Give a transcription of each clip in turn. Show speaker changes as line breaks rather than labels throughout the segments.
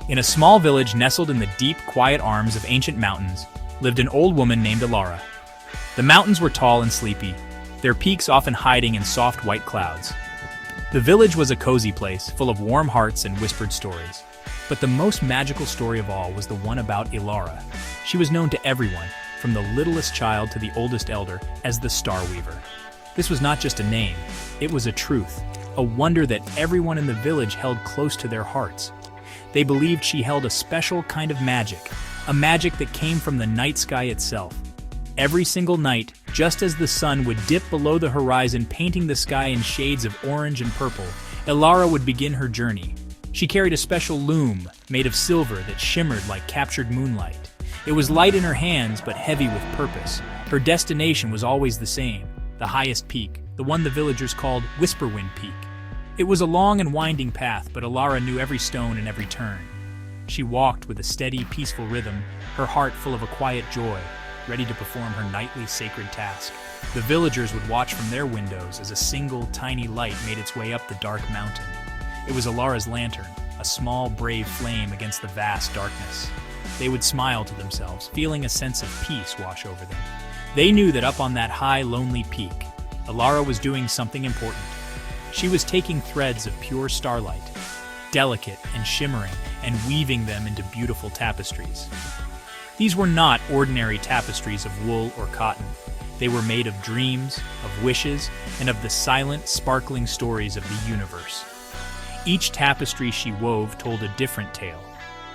In a small village nestled in the deep, quiet arms of ancient mountains, lived an old woman named Alara. The mountains were tall and sleepy, their peaks often hiding in soft white clouds. The village was a cozy place, full of warm hearts and whispered stories. But the most magical story of all was the one about Alara. She was known to everyone, from the littlest child to the oldest elder, as the Star Weaver. This was not just a name, it was a truth, a wonder that everyone in the village held close to their hearts. They believed she held a special kind of magic, a magic that came from the night sky itself. Every single night, just as the sun would dip below the horizon, painting the sky in shades of orange and purple, Alara would begin her journey. She carried a special loom made of silver that shimmered like captured moonlight. It was light in her hands, but heavy with purpose. Her destination was always the same, the highest peak, the one the villagers called Whisperwind Peak. It was a long and winding path, but Alara knew every stone and every turn. She walked with a steady, peaceful rhythm, her heart full of a quiet joy, ready to perform her nightly sacred task. The villagers would watch from their windows as a single, tiny light made its way up the dark mountain. It was Alara's lantern, a small, brave flame against the vast darkness. They would smile to themselves, feeling a sense of peace wash over them. They knew that up on that high, lonely peak, Alara was doing something important. She was taking threads of pure starlight, delicate and shimmering, and weaving them into beautiful tapestries. These were not ordinary tapestries of wool or cotton. They were made of dreams, of wishes, and of the silent, sparkling stories of the universe. Each tapestry she wove told a different tale.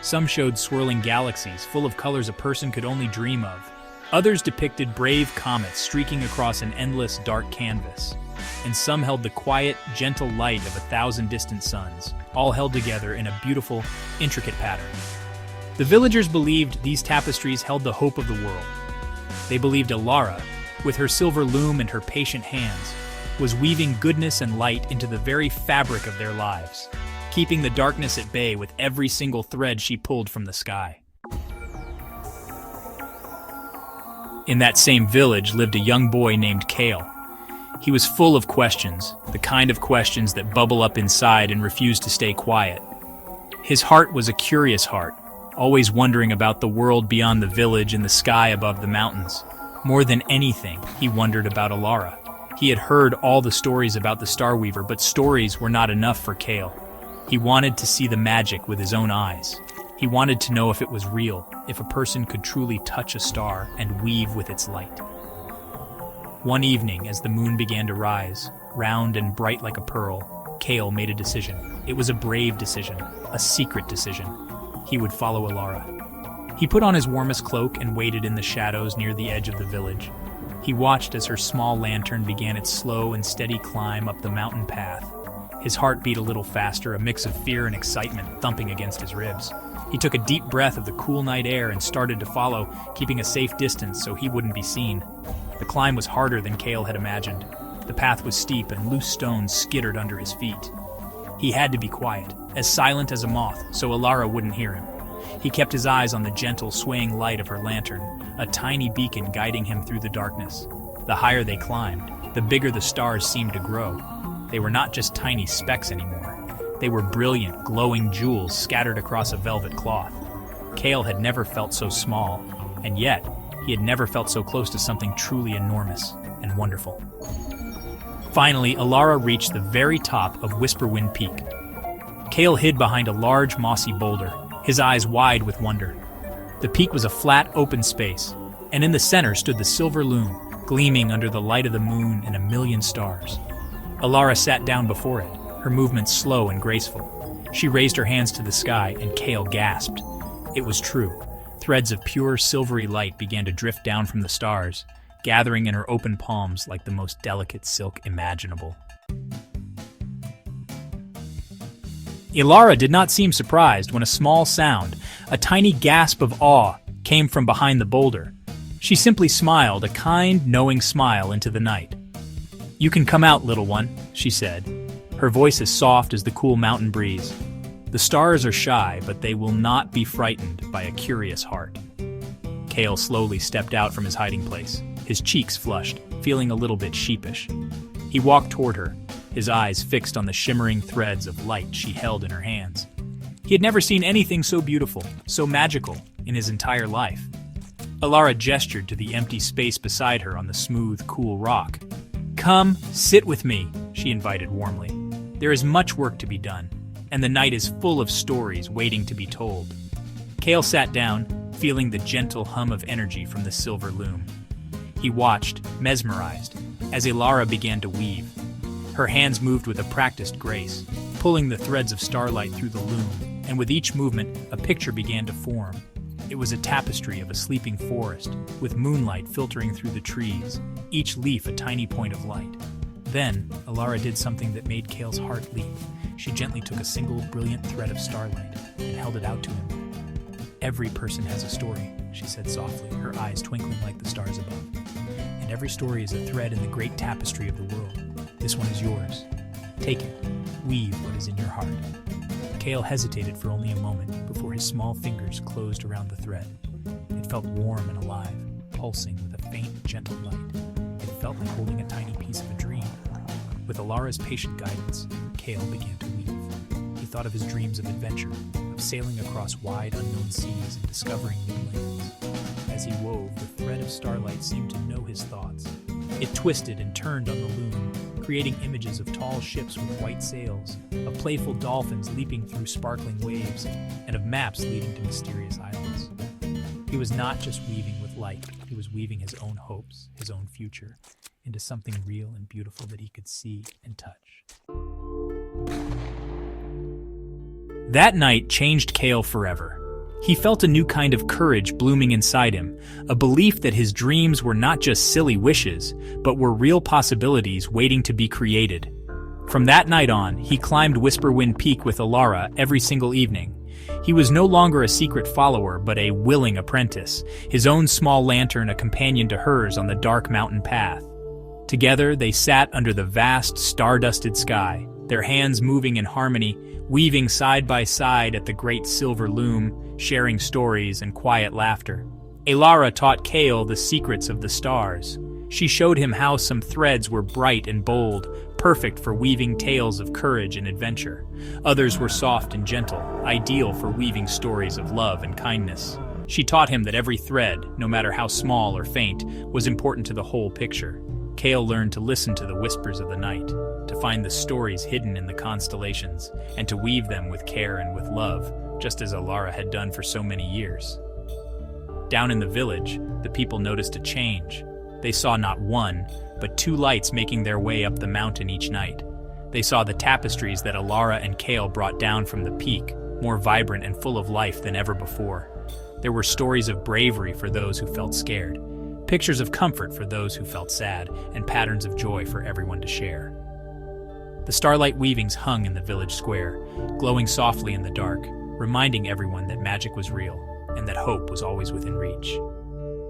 Some showed swirling galaxies full of colors a person could only dream of. Others depicted brave comets streaking across an endless, dark canvas. And some held the quiet, gentle light of 1,000 distant suns, all held together in a beautiful, intricate pattern. The villagers believed these tapestries held the hope of the world. They believed Alara, with her silver loom and her patient hands, was weaving goodness and light into the very fabric of their lives, keeping the darkness at bay with every single thread she pulled from the sky. In that same village lived a young boy named Kale. He was full of questions, the kind of questions that bubble up inside and refuse to stay quiet. His heart was a curious heart, always wondering about the world beyond the village and the sky above the mountains. More than anything, he wondered about Alara. He had heard all the stories about the Star Weaver, but stories were not enough for Kale. He wanted to see the magic with his own eyes. He wanted to know if it was real, if a person could truly touch a star and weave with its light. One evening, as the moon began to rise, round and bright like a pearl, Kale made a decision. It was a brave decision, a secret decision. He would follow Alara. He put on his warmest cloak and waited in the shadows near the edge of the village. He watched as her small lantern began its slow and steady climb up the mountain path. His heart beat a little faster, a mix of fear and excitement thumping against his ribs. He took a deep breath of the cool night air and started to follow, keeping a safe distance so he wouldn't be seen. The climb was harder than Kale had imagined. The path was steep and loose stones skittered under his feet. He had to be quiet, as silent as a moth, so Alara wouldn't hear him. He kept his eyes on the gentle, swaying light of her lantern, a tiny beacon guiding him through the darkness. The higher they climbed, the bigger the stars seemed to grow. They were not just tiny specks anymore. They were brilliant, glowing jewels scattered across a velvet cloth. Kale had never felt so small, and yet he had never felt so close to something truly enormous and wonderful. Finally, Alara reached the very top of Whisperwind Peak. Kale hid behind a large, mossy boulder, his eyes wide with wonder. The peak was a flat, open space, and in the center stood the silver loom, gleaming under the light of the moon and a million stars. Alara sat down before it, her movements slow and graceful. She raised her hands to the sky, and Kale gasped. It was true. Threads of pure, silvery light began to drift down from the stars, gathering in her open palms like the most delicate silk imaginable. Alara did not seem surprised when a small sound, a tiny gasp of awe, came from behind the boulder. She simply smiled, a kind, knowing smile into the night. "You can come out, little one," she said, her voice as soft as the cool mountain breeze. "The stars are shy, but they will not be frightened by a curious heart." Kale slowly stepped out from his hiding place, his cheeks flushed, feeling a little bit sheepish. He walked toward her, his eyes fixed on the shimmering threads of light she held in her hands. He had never seen anything so beautiful, so magical, in his entire life. Alara gestured to the empty space beside her on the smooth, cool rock. "Come, sit with me," she invited warmly. "There is much work to be done, and the night is full of stories waiting to be told." Kale sat down, feeling the gentle hum of energy from the silver loom. He watched, mesmerized, as Alara began to weave. Her hands moved with a practiced grace, pulling the threads of starlight through the loom, and with each movement, a picture began to form. It was a tapestry of a sleeping forest, with moonlight filtering through the trees, each leaf a tiny point of light. Then, Alara did something that made Kale's heart leap. She gently took a single brilliant thread of starlight and held it out to him. "Every person has a story," she said softly, her eyes twinkling like the stars above. "And every story is a thread in the great tapestry of the world. This one is yours. Take it. Weave what is in your heart." Kale hesitated for only a moment before his small fingers closed around the thread. It felt warm and alive, pulsing with a faint, gentle light. It felt like holding a tiny piece of a dream. With Alara's patient guidance, Kale began to weave. He thought of his dreams of adventure, of sailing across wide, unknown seas and discovering new lands. As he wove, the thread of starlight seemed to know his thoughts. It twisted and turned on the loom, creating images of tall ships with white sails, of playful dolphins leaping through sparkling waves, and of maps leading to mysterious islands. He was not just weaving with light, he was weaving his own hopes, his own future, into something real and beautiful that he could see and touch. That night changed Kale forever. He felt a new kind of courage blooming inside him, a belief that his dreams were not just silly wishes, but were real possibilities waiting to be created. From that night on, he climbed Whisperwind Peak with Alara every single evening. He was no longer a secret follower, but a willing apprentice, his own small lantern a companion to hers on the dark mountain path. Together, they sat under the vast, star-dusted sky, their hands moving in harmony, weaving side by side at the great silver loom, sharing stories and quiet laughter. Alara taught Kale the secrets of the stars. She showed him how some threads were bright and bold, perfect for weaving tales of courage and adventure. Others were soft and gentle, ideal for weaving stories of love and kindness. She taught him that every thread, no matter how small or faint, was important to the whole picture. Kale learned to listen to the whispers of the night, to find the stories hidden in the constellations, and to weave them with care and with love, just as Alara had done for so many years. Down in the village, the people noticed a change. They saw not one, but two lights making their way up the mountain each night. They saw the tapestries that Alara and Kale brought down from the peak, more vibrant and full of life than ever before. There were stories of bravery for those who felt scared, pictures of comfort for those who felt sad, and patterns of joy for everyone to share. The starlight weavings hung in the village square, glowing softly in the dark, reminding everyone that magic was real and that hope was always within reach.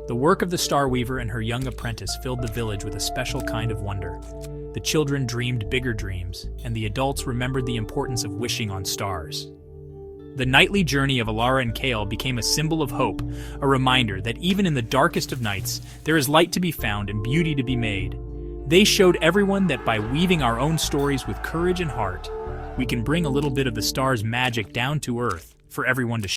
The work of the Star Weaver and her young apprentice filled the village with a special kind of wonder. The children dreamed bigger dreams, and the adults remembered the importance of wishing on stars. The nightly journey of Alara and Kale became a symbol of hope, a reminder that even in the darkest of nights, there is light to be found and beauty to be made. They showed everyone that by weaving our own stories with courage and heart, we can bring a little bit of the stars' magic down to earth for everyone to